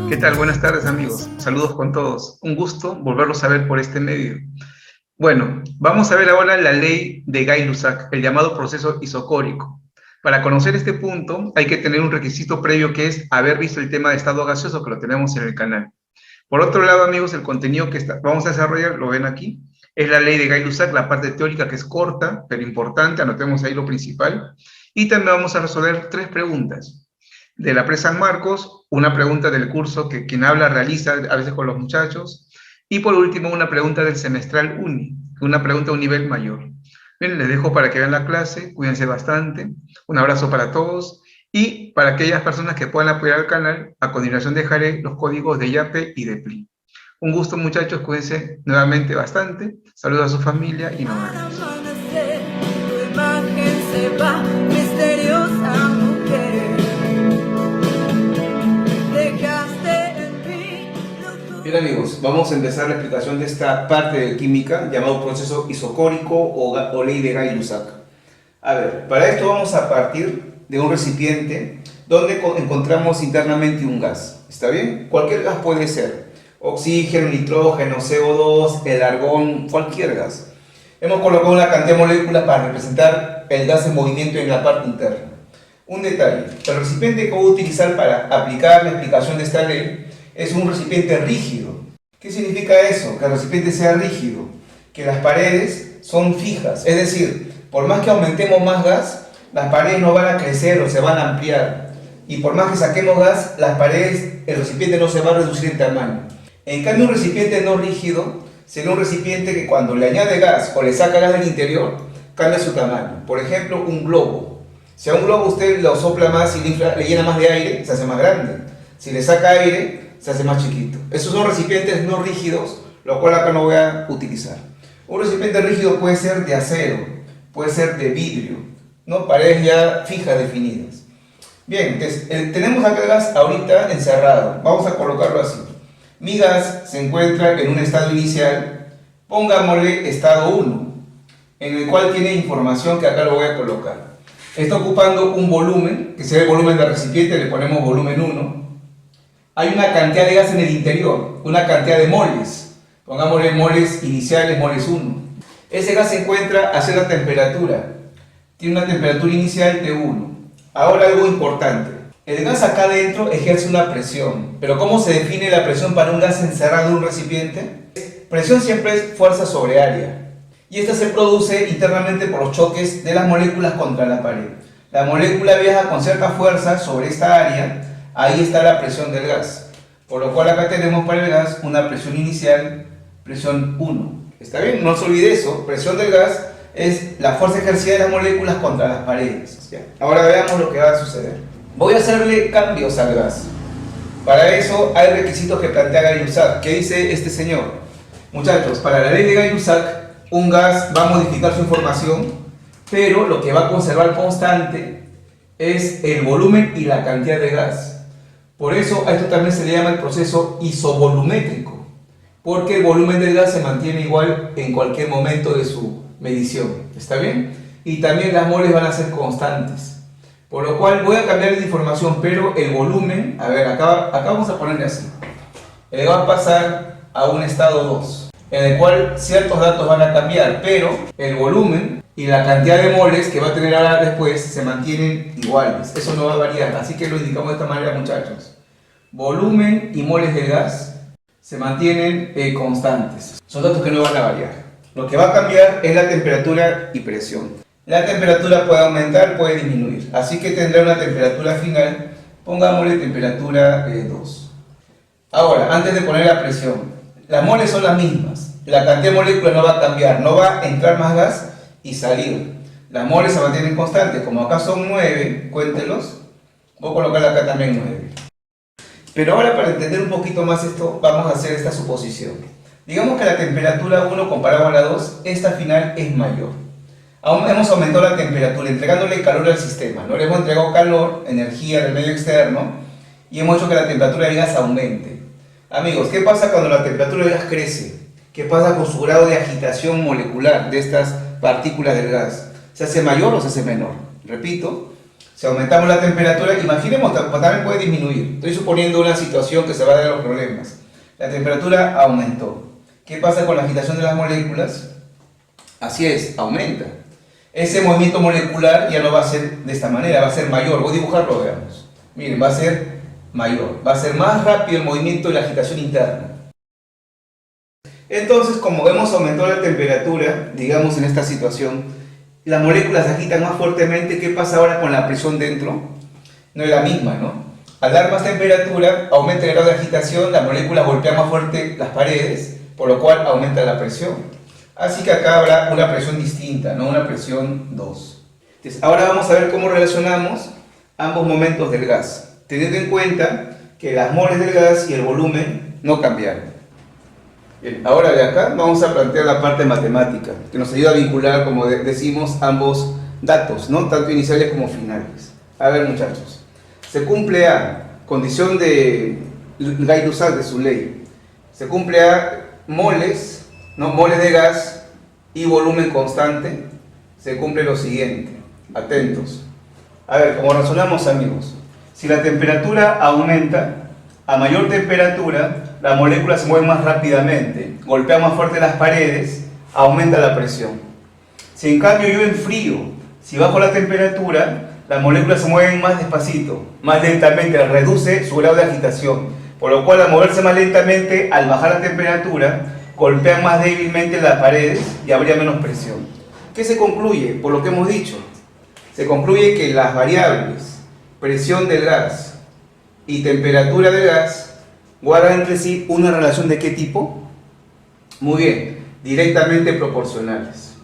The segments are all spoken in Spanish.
¿Qué tal? Buenas tardes, amigos. Saludos con todos. Un gusto volverlos a ver por este medio. Bueno, vamos a ver ahora la ley de Gay-Lussac, el llamado proceso isocórico. Para conocer este punto hay que tener un requisito previo, que es haber visto el tema de estado gaseoso, que lo tenemos en el canal. Por otro lado, amigos, el contenido que vamos a desarrollar, lo ven aquí, es la ley de Gay-Lussac, la parte teórica, que es corta pero importante. Anotemos ahí lo principal. Y también vamos a resolver 3 preguntas. De la presa San Marcos, una pregunta del curso que quien habla realiza a veces con los muchachos, y por último una pregunta del semestral UNI, una pregunta a un nivel mayor. Bien, les dejo para que vean la clase, cuídense bastante, un abrazo para todos, y para aquellas personas que puedan apoyar al canal, a continuación dejaré los códigos de YAPE y de PLI. Un gusto, muchachos, cuídense nuevamente bastante, saludos a su familia y nos vemos. Bien, amigos, vamos a empezar la explicación de esta parte de química llamado proceso isocórico o ley de Gay-Lussac. A ver, para esto vamos a partir de un recipiente donde encontramos internamente un gas. ¿Está bien? Cualquier gas puede ser oxígeno, nitrógeno, CO2, el argón, cualquier gas. Hemos colocado una cantidad de moléculas para representar el gas en movimiento en la parte interna. Un detalle: el recipiente que voy a utilizar para aplicar la explicación de esta ley es un recipiente rígido. ¿Qué significa eso? Que el recipiente sea rígido, que las paredes son fijas, es decir, por más que aumentemos más gas, las paredes no van a crecer o se van a ampliar, y por más que saquemos gas, las paredes, el recipiente no se va a reducir en tamaño. En cambio, un recipiente no rígido será un recipiente que cuando le añade gas o le saca gas del interior, cambia su tamaño. Por ejemplo, un globo. Si a un globo usted lo sopla más y le llena más de aire, se hace más grande. Si le saca aire, se hace más chiquito. Esos son recipientes no rígidos, lo cual acá no voy a utilizar. Un recipiente rígido puede ser de acero, puede ser de vidrio, ¿no? Paredes ya fijas, definidas. Bien, entonces, tenemos acá el gas ahorita encerrado. Vamos a colocarlo así. Mi gas se encuentra en un estado inicial, pongámosle estado 1, en el cual tiene información que acá lo voy a colocar. Está ocupando un volumen, que será el volumen del recipiente, le ponemos volumen 1. Hay una cantidad de gas en el interior, una cantidad de moles, pongámosle moles iniciales, moles 1. Ese gas se encuentra a cierta temperatura, tiene una temperatura inicial de 1. Ahora algo importante, el gas acá adentro ejerce una presión, pero ¿cómo se define la presión para un gas encerrado en un recipiente? Presión siempre es fuerza sobre área, y esta se produce internamente por los choques de las moléculas contra la pared. La molécula viaja con cierta fuerza sobre esta área. Ahí está la presión del gas, por lo cual acá tenemos para el gas una presión inicial, presión 1. ¿Está bien? No se olvide eso, presión del gas es la fuerza ejercida de las moléculas contra las paredes. ¿Ya? Ahora veamos lo que va a suceder. Voy a hacerle cambios al gas. Para eso hay requisitos que plantea Gay-Lussac. ¿Qué dice este señor? Muchachos, para la ley de Gay-Lussac, un gas va a modificar su información, pero lo que va a conservar constante es el volumen y la cantidad de gas. Por eso a esto también se le llama el proceso isovolumétrico, porque el volumen del gas se mantiene igual en cualquier momento de su medición. ¿Está bien? Y también las moles van a ser constantes. Por lo cual voy a cambiar de información, pero el volumen, a ver, acá vamos a ponerle así. Le va a pasar a un estado 2, en el cual ciertos datos van a cambiar, pero el volumen y la cantidad de moles que va a tener ahora después se mantienen iguales. Eso no va a variar, así que lo indicamos de esta manera, muchachos. Volumen y moles del gas se mantienen constantes. Son datos que no van a variar. Lo que va a cambiar es la temperatura y presión. La temperatura puede aumentar, puede disminuir. Así que tendrá una temperatura final, pongámosle temperatura 2. Ahora, antes de poner la presión, las moles son las mismas. La cantidad de moléculas no va a cambiar, no va a entrar más gas y salir. Las moles se mantienen constantes, como acá son 9, cuéntelos, voy a colocar acá también 9. Pero ahora, para entender un poquito más esto, vamos a hacer esta suposición. Digamos que la temperatura 1 comparado a la 2, esta final es mayor. Aún hemos aumentado la temperatura, entregándole calor al sistema, ¿no? Le hemos entregado calor, energía del medio externo, y hemos hecho que la temperatura del gas aumente. Amigos, ¿qué pasa cuando la temperatura del gas crece? ¿Qué pasa con su grado de agitación molecular de estas partículas del gas? ¿Se hace mayor o se hace menor? Repito, si aumentamos la temperatura, imaginemos, también puede disminuir. Estoy suponiendo una situación que se va a dar a los problemas. La temperatura aumentó. ¿Qué pasa con la agitación de las moléculas? Así es, aumenta. Ese movimiento molecular ya no va a ser de esta manera, va a ser mayor. Voy a dibujarlo, veamos. Miren, va a ser mayor. Va a ser más rápido el movimiento de la agitación interna. Entonces, como vemos, aumentó la temperatura, digamos en esta situación, las moléculas se agitan más fuertemente. ¿Qué pasa ahora con la presión dentro? No es la misma, ¿no? Al dar más temperatura, aumenta el grado de agitación, las moléculas golpean más fuerte las paredes, por lo cual aumenta la presión. Así que acá habrá una presión distinta, no una presión 2. Entonces, ahora vamos a ver cómo relacionamos ambos momentos del gas, teniendo en cuenta que las moles del gas y el volumen no cambiaron. Bien, ahora de acá vamos a plantear la parte matemática, que nos ayuda a vincular, como decimos, ambos datos, ¿no? Tanto iniciales como finales. A ver, muchachos, se cumple A, condición de Gay-Lussac de su ley, se cumple A, moles, ¿no? Moles de gas y volumen constante, se cumple lo siguiente, atentos. A ver, como razonamos, amigos, si la temperatura aumenta, a mayor temperatura, las moléculas se mueven más rápidamente, golpean más fuerte las paredes, aumenta la presión. Si en cambio yo enfrío, si bajo la temperatura, las moléculas se mueven más despacito, más lentamente, reduce su grado de agitación, por lo cual al moverse más lentamente, al bajar la temperatura, golpean más débilmente las paredes y habría menos presión. ¿Qué se concluye? Por lo que hemos dicho, se concluye que las variables presión del gas y temperatura del gas guardan entre sí una relación ¿de qué tipo? Muy bien, directamente proporcionales.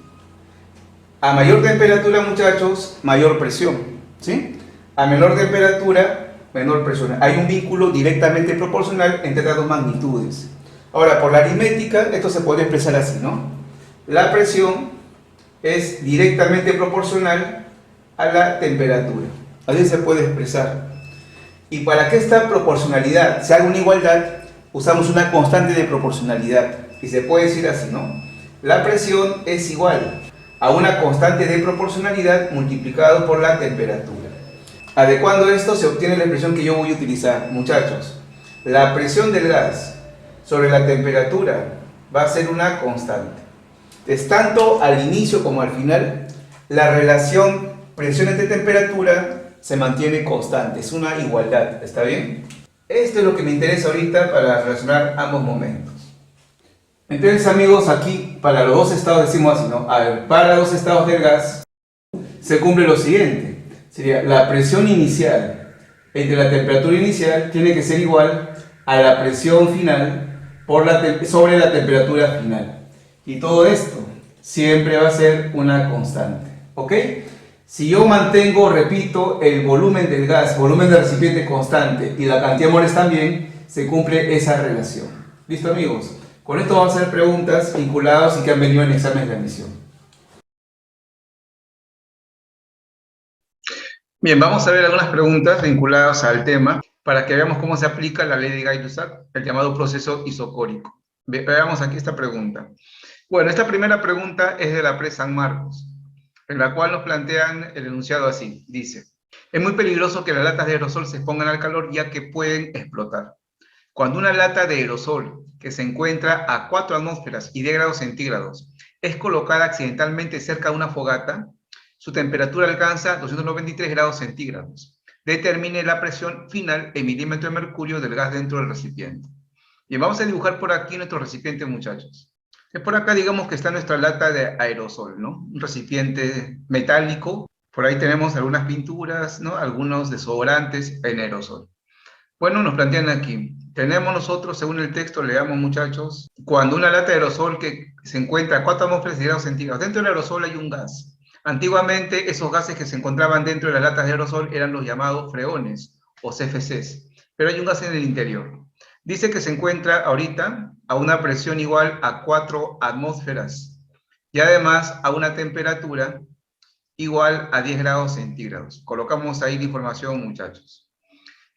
A mayor temperatura, muchachos, mayor presión, ¿sí? A menor temperatura, menor presión. Hay un vínculo directamente proporcional entre las dos magnitudes. Ahora, por la aritmética, esto se puede expresar así, ¿no? La presión es directamente proporcional a la temperatura. Así se puede expresar. Y para que esta proporcionalidad se haga una igualdad, usamos una constante de proporcionalidad. Y se puede decir así, ¿no? La presión es igual a una constante de proporcionalidad multiplicado por la temperatura. Adecuando esto se obtiene la expresión que yo voy a utilizar. Muchachos, la presión del gas sobre la temperatura va a ser una constante. Entonces, tanto al inicio como al final, la relación presión entre temperatura se mantiene constante, es una igualdad, ¿está bien? Esto es lo que me interesa ahorita para relacionar ambos momentos. Entonces, amigos, aquí para los dos estados decimos así, ¿no? A ver, para dos estados del gas se cumple lo siguiente. Sería la presión inicial entre la temperatura inicial tiene que ser igual a la presión final sobre la temperatura final. Y todo esto siempre va a ser una constante, ¿ok? Si yo mantengo, repito, el volumen del gas, volumen del recipiente constante y la cantidad de moles también, se cumple esa relación. ¿Listo, amigos? Con esto vamos a hacer preguntas vinculadas y que han venido en exámenes de admisión. Bien, vamos a ver algunas preguntas vinculadas al tema para que veamos cómo se aplica la ley de Gay-Lussac, el llamado proceso isocórico. Veamos aquí esta pregunta. Bueno, esta primera pregunta es de la PRE San Marcos, en la cual nos plantean el enunciado así. Dice, es muy peligroso que las latas de aerosol se expongan al calor ya que pueden explotar. Cuando una lata de aerosol que se encuentra a 4 atmósferas y 10 grados centígrados es colocada accidentalmente cerca de una fogata, su temperatura alcanza 293 grados centígrados. Determine la presión final en milímetros de mercurio del gas dentro del recipiente. Bien, vamos a dibujar por aquí nuestro recipiente, muchachos. Por acá digamos que está nuestra lata de aerosol, ¿no? Un recipiente metálico. Por ahí tenemos algunas pinturas, ¿no? Algunos desodorantes en aerosol. Bueno, nos plantean aquí. Tenemos nosotros, según el texto, leamos, muchachos, cuando una lata de aerosol que se encuentra a 4 atmósferas y grados centígrados, dentro del aerosol hay un gas. Antiguamente, esos gases que se encontraban dentro de las latas de aerosol eran los llamados freones o CFCs, pero hay un gas en el interior. Dice que se encuentra ahorita a una presión igual a 4 atmósferas y además a una temperatura igual a 10 grados centígrados. Colocamos ahí la información, muchachos.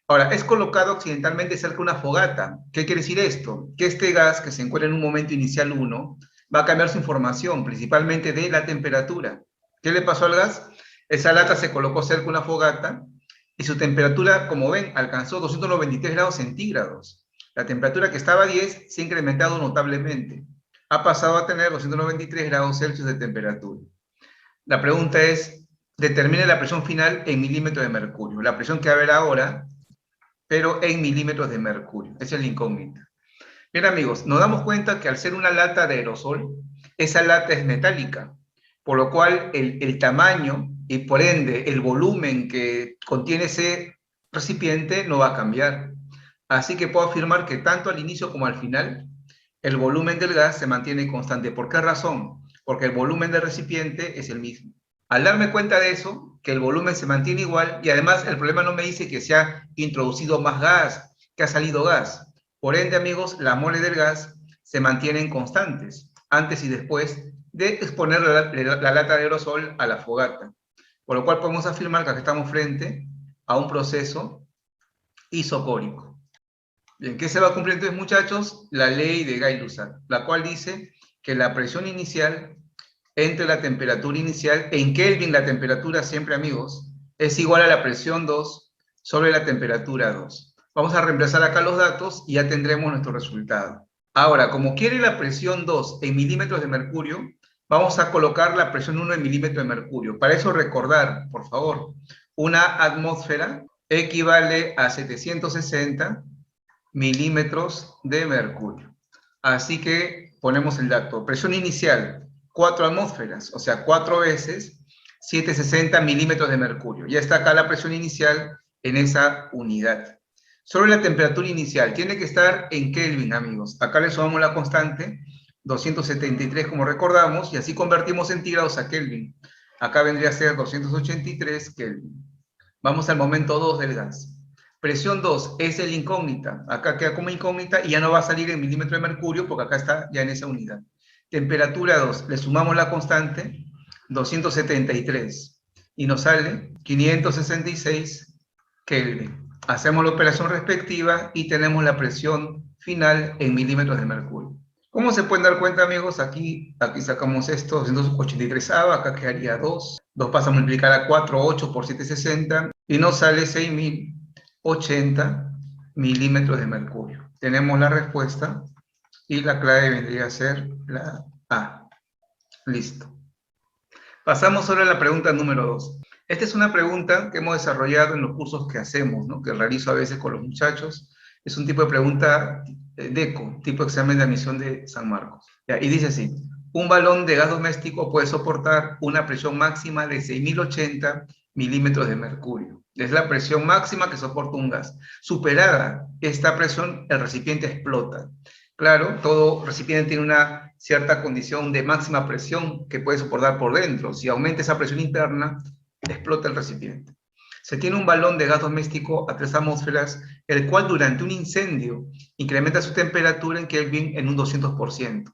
Ahora, es colocado accidentalmente cerca de una fogata. ¿Qué quiere decir esto? Que este gas, que se encuentra en un momento inicial 1, va a cambiar su información, principalmente de la temperatura. ¿Qué le pasó al gas? Esa lata se colocó cerca de una fogata y su temperatura, como ven, alcanzó 293 grados centígrados. La temperatura que estaba a 10 se ha incrementado notablemente. Ha pasado a tener 293 grados Celsius de temperatura. La pregunta es, determine la presión final en milímetros de mercurio. La presión que va a haber ahora, pero en milímetros de mercurio. Esa es la incógnita. Bien, amigos, nos damos cuenta que al ser una lata de aerosol, esa lata es metálica, por lo cual el tamaño y por ende el volumen que contiene ese recipiente no va a cambiar. Así que puedo afirmar que tanto al inicio como al final, el volumen del gas se mantiene constante. ¿Por qué razón? Porque el volumen del recipiente es el mismo. Al darme cuenta de eso, que el volumen se mantiene igual, y además el problema no me dice que se ha introducido más gas, que ha salido gas. Por ende, amigos, la mole del gas se mantienen constantes, antes y después de exponer la lata de aerosol a la fogata. Por lo cual podemos afirmar que aquí estamos frente a un proceso isocórico. Bien, ¿qué se va a cumplir entonces, muchachos? La ley de Gay-Lussac, la cual dice que la presión inicial entre la temperatura inicial, en Kelvin la temperatura siempre, amigos, es igual a la presión 2 sobre la temperatura 2. Vamos a reemplazar acá los datos y ya tendremos nuestro resultado. Ahora, como quiere la presión 2 en milímetros de mercurio, vamos a colocar la presión 1 en milímetros de mercurio. Para eso recordar, por favor, una atmósfera equivale a 760 milímetros de mercurio. Así que ponemos el dato. Presión inicial, 4 atmósferas, o sea, 4 veces 760 milímetros de mercurio. Ya está acá la presión inicial en esa unidad. Sobre la temperatura inicial, tiene que estar en Kelvin, amigos. Acá le sumamos la constante, 273 como recordamos, y así convertimos centígrados a Kelvin. Acá vendría a ser 283 Kelvin. Vamos al momento 2 del gas. Presión 2 es el incógnita. Acá queda como incógnita y ya no va a salir en milímetro de mercurio porque acá está ya en esa unidad. Temperatura 2, le sumamos la constante, 273. Y nos sale 566 Kelvin. Hacemos la operación respectiva y tenemos la presión final en milímetros de mercurio. ¿Cómo se pueden dar cuenta, amigos? Aquí sacamos esto, 283, acá quedaría 2. 2 pasa a multiplicar a 4, 8 por 760 y nos sale 6080 milímetros de mercurio. Tenemos la respuesta y la clave vendría a ser la A. Listo. Pasamos ahora a la pregunta número 2. Esta es una pregunta que hemos desarrollado en los cursos que hacemos, ¿no? Que realizo a veces con los muchachos. Es un tipo de pregunta DECO, tipo examen de admisión de San Marcos. ¿Ya? Y dice así: un balón de gas doméstico puede soportar una presión máxima de 6080 milímetros de mercurio. Es la presión máxima que soporta un gas. Superada esta presión, el recipiente explota. Claro, todo recipiente tiene una cierta condición de máxima presión que puede soportar por dentro. Si aumenta esa presión interna, explota el recipiente. Se tiene un balón de gas doméstico a 3 atmósferas, el cual durante un incendio incrementa su temperatura en Kelvin en un 200%.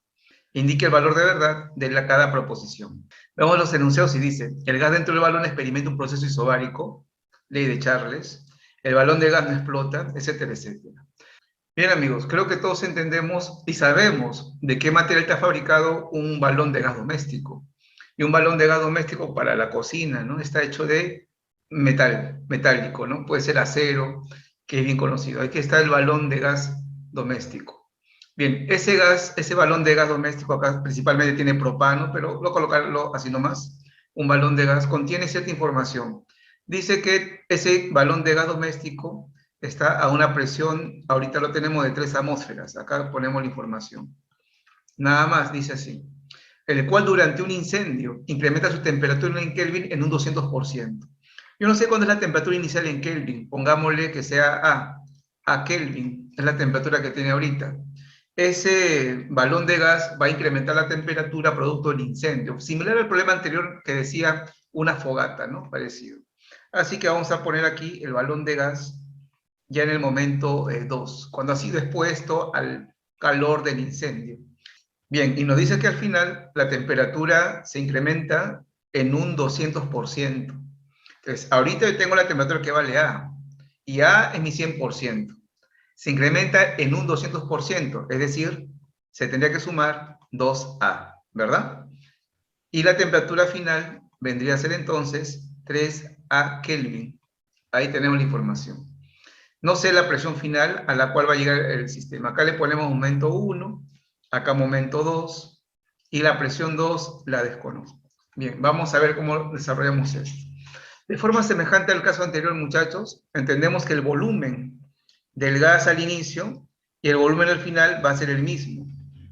Indique el valor de verdad de cada proposición. Vemos los enunciados y dice: el gas dentro del balón experimenta un proceso isobárico, ley de Charles, el balón de gas no explota, etcétera, etcétera. Bien, amigos, creo que todos entendemos y sabemos de qué material está fabricado un balón de gas doméstico. Y un balón de gas doméstico para la cocina, ¿no? Está hecho de metal, metálico, ¿no? Puede ser acero, que es bien conocido. Aquí está el balón de gas doméstico. Bien, ese balón de gas doméstico acá principalmente tiene propano, pero voy a colocarlo así nomás. Un balón de gas contiene cierta información. Dice que ese balón de gas doméstico está a una presión, ahorita lo tenemos de 3 atmósferas. Acá ponemos la información. Nada más, dice así: el cual durante un incendio incrementa su temperatura en Kelvin en un 200%. Yo no sé cuándo es la temperatura inicial en Kelvin, pongámosle que sea A Kelvin, es la temperatura que tiene ahorita. Ese balón de gas va a incrementar la temperatura producto del incendio, similar al problema anterior que decía una fogata, ¿no? Parecido. Así que vamos a poner aquí el balón de gas ya en el momento 2, cuando ha sido expuesto al calor del incendio. Bien, y nos dice que al final la temperatura se incrementa en un 200%. Entonces, ahorita yo tengo la temperatura que vale A, y A es mi 100%. Se incrementa en un 200%, es decir, se tendría que sumar 2A, ¿verdad? Y la temperatura final vendría a ser entonces 3A Kelvin. Ahí tenemos la información. No sé la presión final a la cual va a llegar el sistema. Acá le ponemos momento 1, acá momento 2, y la presión 2 la desconozco. Bien, vamos a ver cómo desarrollamos esto. De forma semejante al caso anterior, muchachos, entendemos que el volumen del gas al inicio y el volumen al final va a ser el mismo.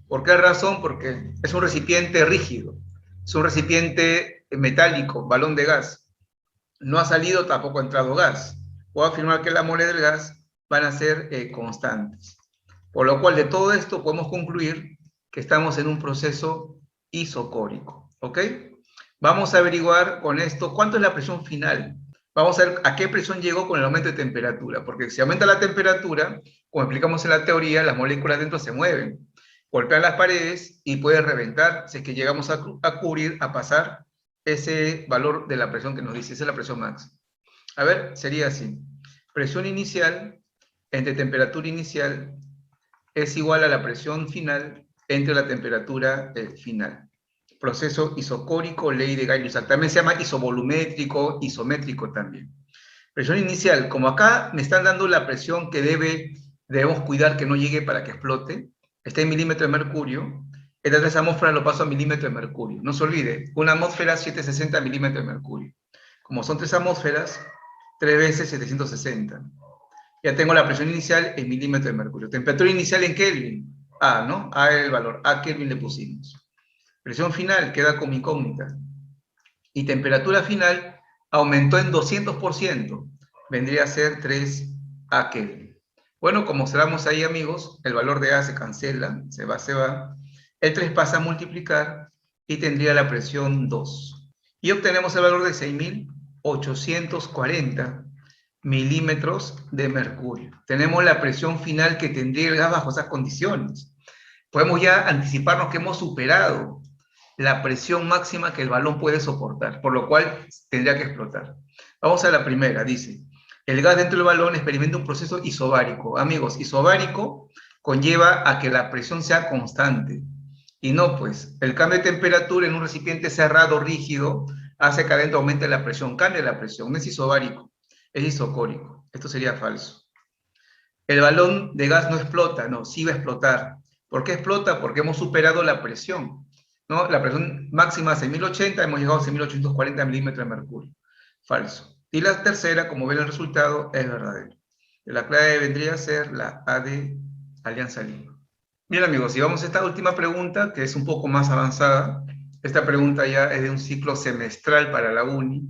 ¿Por qué razón? Porque es un recipiente rígido, es un recipiente metálico, balón de gas. No ha salido, tampoco ha entrado gas. Puedo afirmar que la mole del gas van a ser constantes. Por lo cual, de todo esto podemos concluir que estamos en un proceso isocórico. ¿Ok? Vamos a averiguar con esto cuánto es la presión final. Vamos a ver a qué presión llegó con el aumento de temperatura, porque si aumenta la temperatura, como explicamos en la teoría, las moléculas dentro se mueven, golpean las paredes y puede reventar si es que llegamos a cubrir, a pasar ese valor de la presión que nos dice, esa es la presión máxima. A ver, sería así. Presión inicial entre temperatura inicial es igual a la presión final entre la temperatura final. Proceso isocórico, ley de Gay-Lussac. También se llama isovolumétrico, isométrico también. Presión inicial, como acá me están dando la presión que debemos cuidar que no llegue para que explote, está en milímetros de mercurio, estas 3 atmósferas lo paso a milímetros de mercurio. No se olvide, una atmósfera 760 milímetros de mercurio. Como son 3 atmósferas, 3 veces 760. Ya tengo la presión inicial en milímetros de mercurio. Temperatura inicial en Kelvin. A, ¿no? A era el valor. A Kelvin le pusimos. Presión final queda como incógnita. Y temperatura final aumentó en 200%. Vendría a ser 3 A Kelvin. Bueno, como observamos ahí, amigos, el valor de A se cancela, se va. El 3 pasa a multiplicar y tendría la presión 2. Y obtenemos el valor de 6.840 milímetros de mercurio. Tenemos la presión final que tendría el gas bajo esas condiciones. Podemos ya anticiparnos que hemos superado la presión máxima que el balón puede soportar, por lo cual tendría que explotar. Vamos a la primera, dice, el gas dentro del balón experimenta un proceso isobárico. Amigos, isobárico conlleva a que la presión sea constante. Y no, pues, el cambio de temperatura en un recipiente cerrado, rígido, hace que adentro aumente la presión, cambia la presión, no es isobárico, es isocórico. Esto sería falso. El balón de gas no explota, no, sí va a explotar. ¿Por qué explota? Porque hemos superado la presión, ¿no? La presión máxima es 6.080, hemos llegado a 6.840 milímetros de mercurio. Falso. Y la tercera, como ven el resultado, es verdadero. La clave vendría a ser la A de Alianza Lima. Bien, amigos, y vamos a esta última pregunta, que es un poco más avanzada. Esta pregunta ya es de un ciclo semestral para la UNI,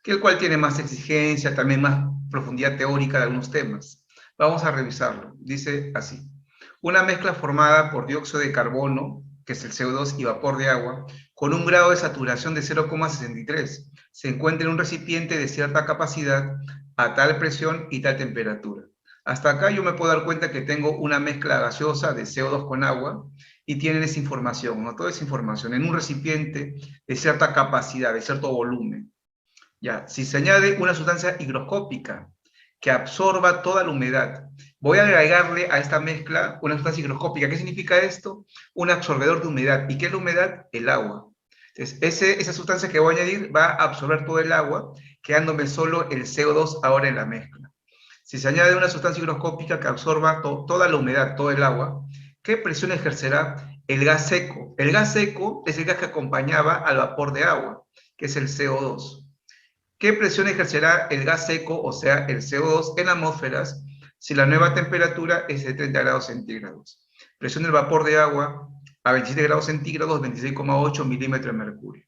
que el cual tiene más exigencia, también más profundidad teórica de algunos temas. Vamos a revisarlo. Dice así. Una mezcla formada por dióxido de carbono, que es el CO2, y vapor de agua, con un grado de saturación de 0,63, se encuentra en un recipiente de cierta capacidad a tal presión y tal temperatura. Hasta acá yo me puedo dar cuenta que tengo una mezcla gaseosa de CO2 con agua y tienen esa información, ¿no? Toda esa información en un recipiente de cierta capacidad, de cierto volumen. Ya, si se añade una sustancia higroscópica que absorba toda la humedad, voy a agregarle a esta mezcla una sustancia higroscópica. ¿Qué significa esto? Un absorbedor de humedad. ¿Y qué es la humedad? El agua. Entonces, esa sustancia que voy a añadir va a absorber todo el agua, quedándome solo el CO2 ahora en la mezcla. Si se añade una sustancia higroscópica que absorba toda la humedad, todo el agua, ¿qué presión ejercerá el gas seco? El gas seco es el gas que acompañaba al vapor de agua, que es el CO2. ¿Qué presión ejercerá el gas seco, o sea, el CO2, en atmósferas si la nueva temperatura es de 30 grados centígrados? Presión del vapor de agua a 27 grados centígrados, 26,8 milímetros de mercurio.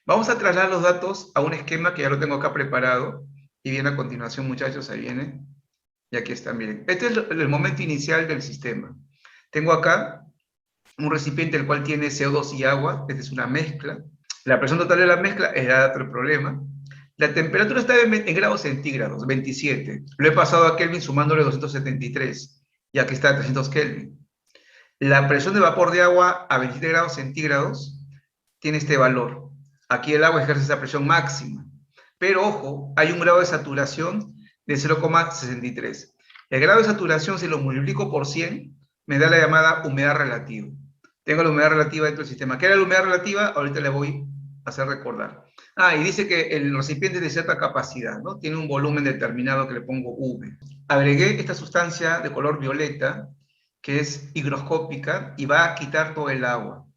Vamos a trasladar los datos a un esquema que ya lo tengo acá preparado, y viene a continuación, muchachos, ahí viene. Y aquí está, miren. Este es el momento inicial del sistema. Tengo acá un recipiente el cual tiene CO2 y agua. Esta es una mezcla. La presión total de la mezcla es otro problema. La temperatura está en grados centígrados, 27. Lo he pasado a Kelvin sumándole 273. Y aquí está 300 Kelvin. La presión de vapor de agua a 27 grados centígrados tiene este valor. Aquí el agua ejerce esa presión máxima. Pero ojo, hay un grado de saturación de 0,63. El grado de saturación, si lo multiplico por 100, me da la llamada humedad relativa. Tengo la humedad relativa dentro del sistema. ¿Qué era la humedad relativa? Ahorita le voy a hacer recordar. Y dice que el recipiente es de cierta capacidad, ¿no? Tiene un volumen determinado que le pongo V. Agregué esta sustancia de color violeta, que es higroscópica, y va a quitar todo el agua.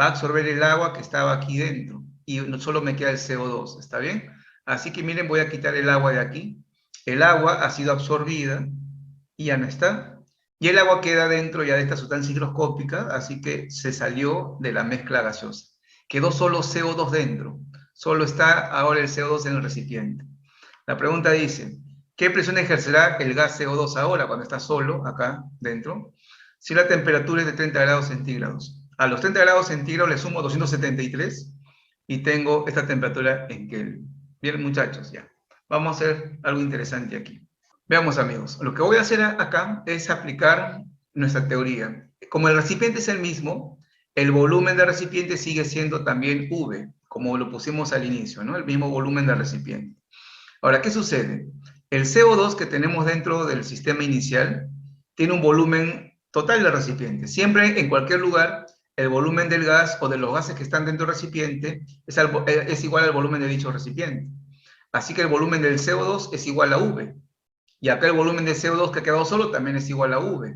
Va a absorber el agua que estaba aquí dentro, y solo me queda el CO2, ¿está bien? Así que miren, voy a quitar el agua de aquí. El agua ha sido absorbida, y ya no está. Y el agua queda dentro ya de esta sustancia higroscópica, así que se salió de la mezcla gaseosa. Quedó solo CO2 dentro. Solo está ahora el CO2 en el recipiente. La pregunta dice, ¿qué presión ejercerá el gas CO2 ahora cuando está solo acá dentro? Si la temperatura es de 30 grados centígrados. A los 30 grados centígrados le sumo 273 y tengo esta temperatura en Kelvin. Bien, muchachos, ya. Vamos a hacer algo interesante aquí. Veamos, amigos, lo que voy a hacer acá es aplicar nuestra teoría. Como el recipiente es el mismo, el volumen del recipiente sigue siendo también V, como lo pusimos al inicio, ¿no? El mismo volumen del recipiente. Ahora, ¿qué sucede? El CO2 que tenemos dentro del sistema inicial tiene un volumen total del recipiente. Siempre, en cualquier lugar, el volumen del gas o de los gases que están dentro del recipiente es igual al volumen de dicho recipiente. Así que el volumen del CO2 es igual a V. Y acá el volumen de CO2 que ha quedado solo también es igual a V.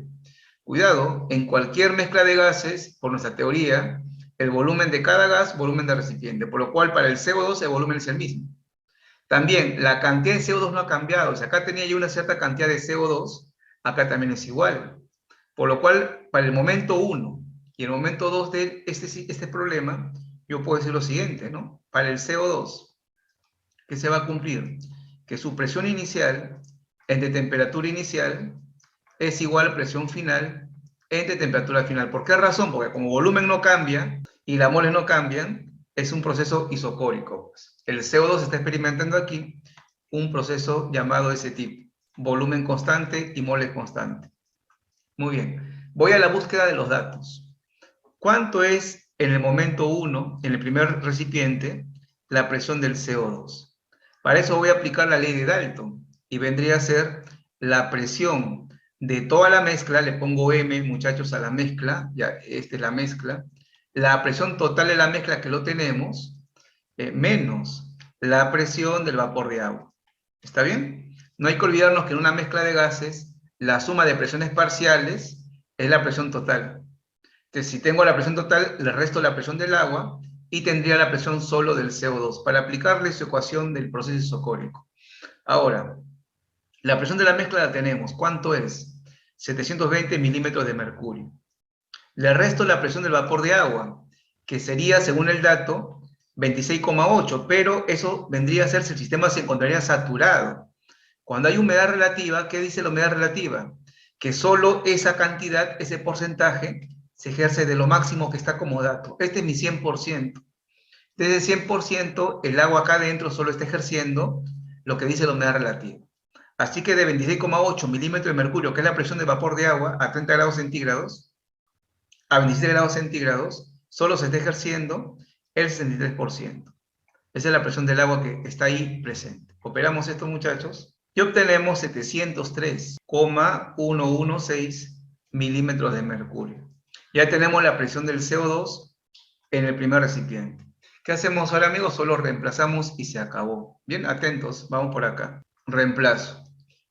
Cuidado, en cualquier mezcla de gases, por nuestra teoría, el volumen de cada gas, volumen del recipiente, por lo cual para el CO2 el volumen es el mismo. También la cantidad de CO2 no ha cambiado. Si acá tenía yo una cierta cantidad de CO2, acá también es igual. Por lo cual, para el momento 1 y el momento 2 de este problema, yo puedo decir lo siguiente, ¿no? Para el CO2, ¿qué se va a cumplir? Que su presión inicial entre temperatura inicial es igual a presión final entre temperatura final. ¿Por qué razón? Porque como volumen no cambia y las moles no cambian, es un proceso isocórico. El CO2 está experimentando aquí un proceso llamado ese tipo, volumen constante y moles constante. Muy bien, voy a la búsqueda de los datos. ¿Cuánto es en el momento 1, en el primer recipiente, la presión del CO2? Para eso voy a aplicar la ley de Dalton y vendría a ser la presión de toda la mezcla, le pongo M, muchachos, a la mezcla, ya esta es la mezcla, la presión total de la mezcla que lo tenemos, menos la presión del vapor de agua. ¿Está bien? No hay que olvidarnos que en una mezcla de gases, la suma de presiones parciales es la presión total. Entonces, si tengo la presión total, le resto la presión del agua y tendría la presión solo del CO2 para aplicarle su ecuación del proceso isocórico. Ahora, la presión de la mezcla la tenemos. ¿Cuánto es? 720 milímetros de mercurio. Le resto la presión del vapor de agua, que sería, según el dato, 26,8, pero eso vendría a ser si el sistema se encontraría saturado. Cuando hay humedad relativa, ¿qué dice la humedad relativa? Que solo esa cantidad, ese porcentaje, se ejerce de lo máximo que está como dato. Este es mi 100%. Desde 100%, el agua acá adentro solo está ejerciendo lo que dice la humedad relativa. Así que de 26,8 milímetros de mercurio, que es la presión de vapor de agua, a 30 grados centígrados, a 27 grados centígrados, solo se está ejerciendo el 63%. Esa es la presión del agua que está ahí presente. Operamos esto, muchachos, y obtenemos 703,116 milímetros de mercurio. Ya tenemos la presión del CO2 en el primer recipiente. ¿Qué hacemos ahora, amigos? Solo reemplazamos y se acabó. Bien, atentos, vamos por acá. Reemplazo.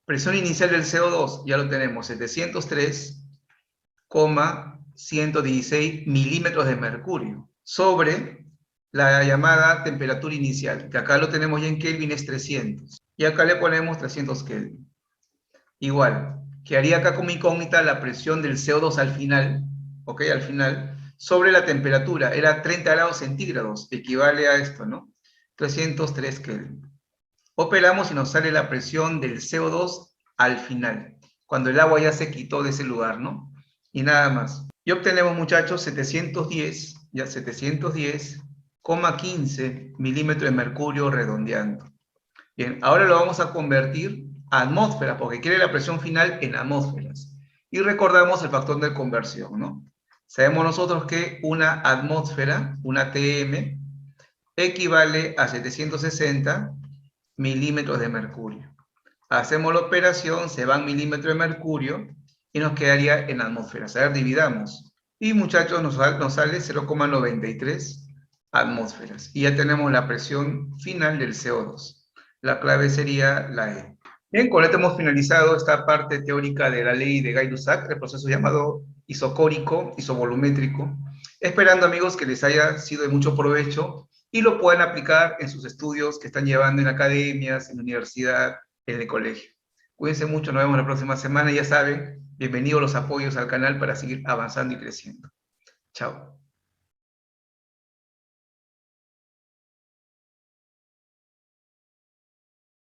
Presión inicial del CO2, ya lo tenemos, 703,116 milímetros de mercurio, sobre la llamada temperatura inicial, que acá lo tenemos ya en Kelvin, es 300. Y acá le ponemos 300 Kelvin. Igual, quedaría acá como incógnita la presión del CO2 al final, ¿ok? Al final, sobre la temperatura, era 30 grados centígrados, equivale a esto, ¿no? 303 Kelvin. Operamos y nos sale la presión del CO2 al final, cuando el agua ya se quitó de ese lugar, ¿no? Y nada más. Y obtenemos, muchachos, 710,15 milímetros de mercurio redondeando. Bien, ahora lo vamos a convertir a atmósferas, porque quiere la presión final en atmósferas. Y recordamos el factor de conversión, ¿no? Sabemos nosotros que una atmósfera, una ATM, equivale a 760 milímetros de mercurio. Hacemos la operación, se van milímetros de mercurio y nos quedaría en atmósferas. A ver, dividamos. Y muchachos, nos sale 0,93 atmósferas. Y ya tenemos la presión final del CO2. La clave sería la E. Bien, con esto hemos finalizado esta parte teórica de la ley de Gay-Lussac, el proceso llamado isocórico, isovolumétrico, esperando, amigos, que les haya sido de mucho provecho y lo puedan aplicar en sus estudios que están llevando en academias, en la universidad, en el colegio. Cuídense mucho, nos vemos la próxima semana, ya saben, bienvenidos los apoyos al canal para seguir avanzando y creciendo. Chao.